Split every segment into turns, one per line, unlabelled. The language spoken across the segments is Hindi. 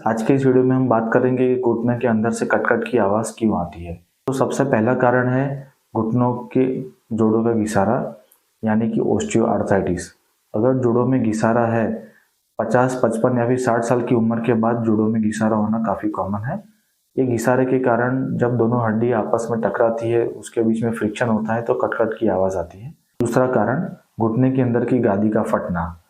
आज के इस वीडियो में हम बात करेंगे कि घुटने के अंदर से कट-कट की आवाज़ क्यों आती है। तो सबसे पहला कारण है घुटनों के जोड़ों का घिसारा यानी कि ऑस्टियोआर्थराइटिस। अगर जोड़ों में घिसारा है 50, 55 या फिर 60 साल की उम्र के बाद जोड़ों में घिसारा होना काफ़ी कॉमन है। ये घिसारे के कारण जब दोनों हड्डी आपस में टकराती है, उसके बीच में फ्रिक्शन होता है तो कट-कट की आवाज़ आती है। दूसरा कारण घुटने के अंदर की गादी का फटना।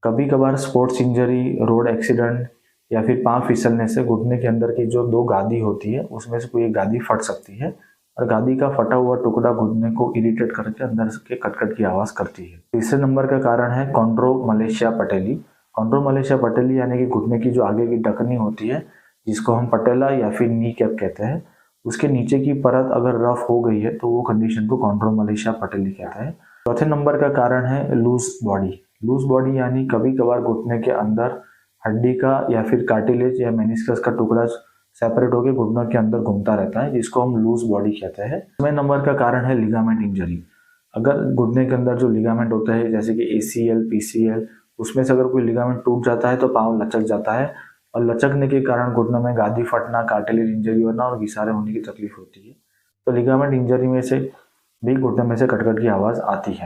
कभी कभार स्पोर्ट्स इंजरी, रोड एक्सीडेंट या फिर पाँव फिसलने से घुटने के अंदर की जो दो गादी होती है उसमें से कोई एक गादी फट सकती है और गादी का फटा हुआ टुकड़ा घुटने को इरिटेट करके अंदर के कटकट की आवाज़ करती है। तीसरे नंबर का कारण है कॉन्ड्रोमलेशिया पटेली। कॉन्ड्रोमलेशिया पटेली यानी कि घुटने की जो आगे की टखनी होती है जिसको हम पटेला या फिर नी कैप कहते हैं, उसके नीचे की परत अगर रफ हो गई है तो वो कंडीशन को कॉन्ड्रोमलेशिया पटेली कहते हैं। चौथे नंबर का कारण है लूज बॉडी। लूज बॉडी यानी कभी कभार घुटने के अंदर हड्डी का या फिर कार्टिलेज या मेनिस्कस का टुकड़ा सेपरेट होकर घुटनों के अंदर घूमता रहता है जिसको हम लूज बॉडी कहते हैं। 6वें नंबर का कारण है लिगामेंट इंजरी। अगर घुटने के अंदर जो लिगामेंट होता है जैसे कि ACL, PCL, उसमें से अगर कोई लिगामेंट टूट जाता है तो पाँव लचक जाता है और लचकने के कारण घुटनों में गादी फटना, कार्टिलेज इंजरी होना और घिसारे होने की तकलीफ होती है। तो लिगामेंट इंजरी में से भी घुटने में से कटकट की आवाज़ आती है।